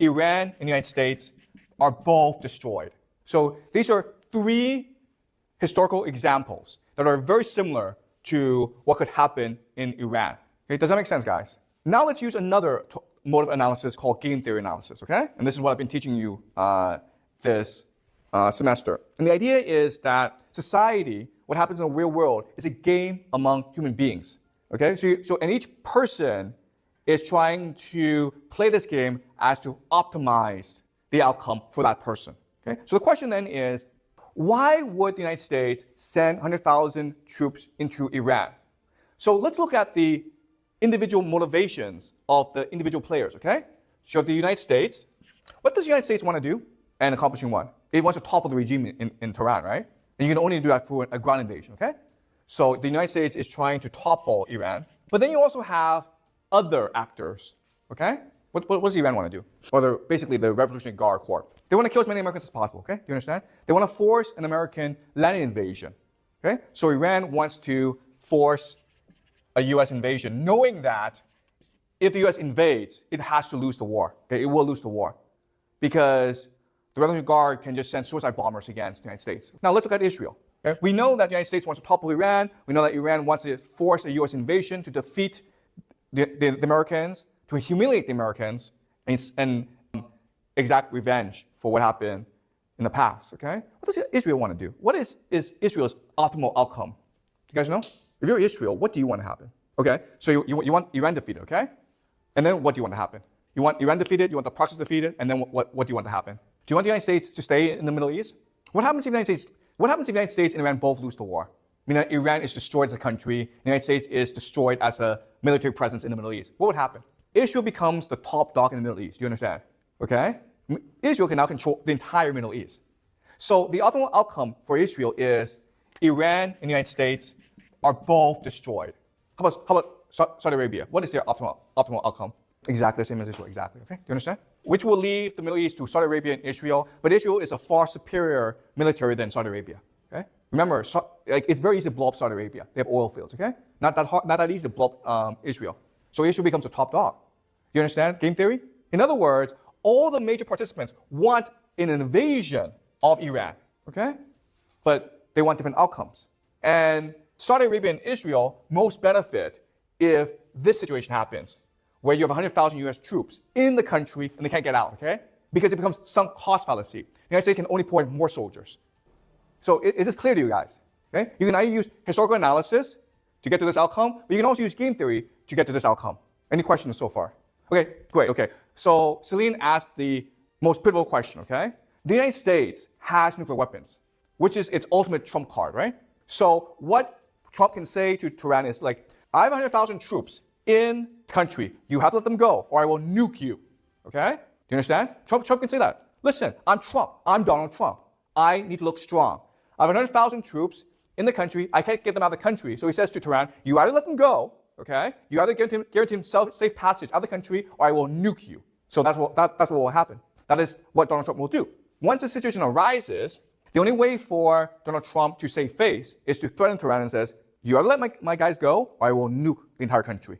Iran and the United States are both destroyed. So these are three historical examples that are very similar to what could happen in Iran. Okay, does that make sense, guys? Now let's use another mode of analysis called game theory analysis, okay? And this is what I've been teaching you this semester. And the idea is that society, what happens in the real world, is a game among human beings, okay? And each person is trying to play this game as to optimize the outcome for that person, okay? So the question then is, why would the United States send 100,000 troops into Iran? So let's look at the individual motivations of the individual players, okay? So the United States, what does the United States want to do and accomplishing what? It wants to topple the regime in Tehran, right? And you can only do that through a ground invasion, okay? So the United States is trying to topple Iran. But then you also have other actors, okay? What does Iran want to do? Or basically the Revolutionary Guard Corps. They want to kill as many Americans as possible, okay? Do you understand? They want to force an American land invasion, okay? So Iran wants to force a U.S. invasion, knowing that if the U.S. invades, it has to lose the war, okay? It will lose the war because the Revolutionary Guard can just send suicide bombers against the United States. Now let's look at Israel. Okay? We know that the United States wants to topple Iran. We know that Iran wants to force a U.S. invasion to defeat the Americans, to humiliate the Americans, and exact revenge for what happened in the past, okay? What does Israel want to do? What is Israel's optimal outcome? Do you guys know? If you're Israel, what do you want to happen? Okay, so you want Iran defeated, okay? And then what do you want to happen? You want Iran defeated, you want the proxies defeated, and then what do you want to happen? Do you want the United States to stay in the Middle East? What happens if the United States and Iran both lose the war? I mean, Iran is destroyed as a country, the United States is destroyed as a military presence in the Middle East. What would happen? Israel becomes the top dog in the Middle East. Do you understand? Okay? Israel can now control the entire Middle East. So the optimal outcome for Israel is Iran and the United States are both destroyed. How about Saudi Arabia? What is their optimal outcome? Exactly the same as Israel, exactly. Okay? Do you understand? Which will leave the Middle East to Saudi Arabia and Israel, but Israel is a far superior military than Saudi Arabia. Okay? Remember, it's very easy to blow up Saudi Arabia. They have oil fields, okay? Not that easy to blow up Israel. So Israel becomes a top dog. You understand game theory? In other words, all the major participants want an invasion of Iran, okay? But they want different outcomes. And Saudi Arabia and Israel most benefit if this situation happens, where you have 100,000 U.S. troops in the country and they can't get out, okay? Because it becomes sunk cost fallacy. The United States can only pour in more soldiers. So is this clear to you guys? Okay? You can either use historical analysis to get to this outcome, but you can also use game theory to get to this outcome. Any questions so far? Okay, great, okay. So Celine asked the most pivotal question, okay? The United States has nuclear weapons, which is its ultimate trump card, right? So what Trump can say to Tehran is like, I have 100,000 troops in the country. You have to let them go, or I will nuke you, okay? Do you understand? Trump can say that. Listen, I'm Trump. I'm Donald Trump. I need to look strong. I have 100,000 troops in the country. I can't get them out of the country. So he says to Tehran, you either let them go, okay? You either guarantee him safe passage out of the country, or I will nuke you. So that's what will happen. That is what Donald Trump will do. Once the situation arises, the only way for Donald Trump to save face is to threaten Tehran and says, you either let my guys go, or I will nuke the entire country.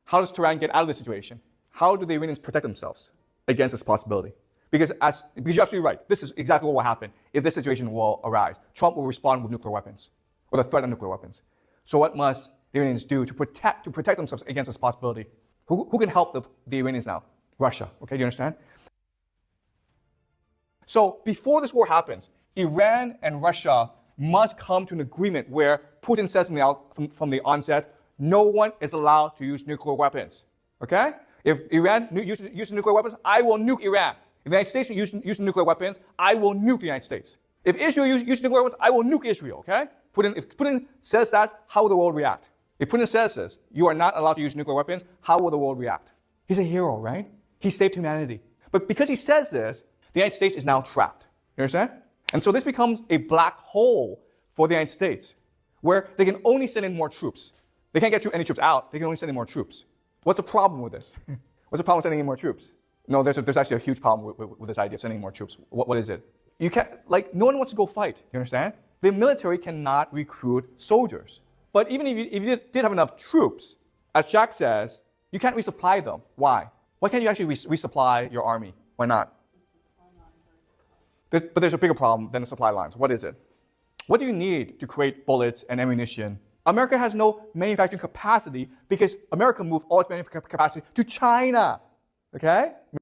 How does Tehran get out of this situation? How do the Iranians protect themselves against this possibility? Because you're absolutely right. This is exactly what will happen if this situation will arise. Trump will respond with nuclear weapons, or the threat of nuclear weapons. So what must the Iranians do to protect themselves against this possibility? Who can help the Iranians now? Russia. Okay, do you understand? So before this war happens, Iran and Russia must come to an agreement where Putin says from the onset, no one is allowed to use nuclear weapons. Okay? If Iran uses nuclear weapons, I will nuke Iran. If the United States uses nuclear weapons, I will nuke the United States. If Israel uses nuclear weapons, I will nuke Israel. Okay? If Putin says that, how will the world react? If Putin says this, you are not allowed to use nuclear weapons, how will the world react? He's a hero, right? He saved humanity. But because he says this, the United States is now trapped. You understand? And so this becomes a black hole for the United States, where they can only send in more troops. They can't get any troops out. They can only send in more troops. What's the problem with this? What's the problem with sending in more troops? No, there's actually a huge problem with this idea of sending in more troops. What is it? You can't, no one wants to go fight. You understand? The military cannot recruit soldiers. But even if you did have enough troops, as Jack says, you can't resupply them. Why? Why can't you actually resupply your army? Why not? But there's a bigger problem than the supply lines. What is it? What do you need to create bullets and ammunition? America has no manufacturing capacity because America moved all its manufacturing capacity to China. Okay?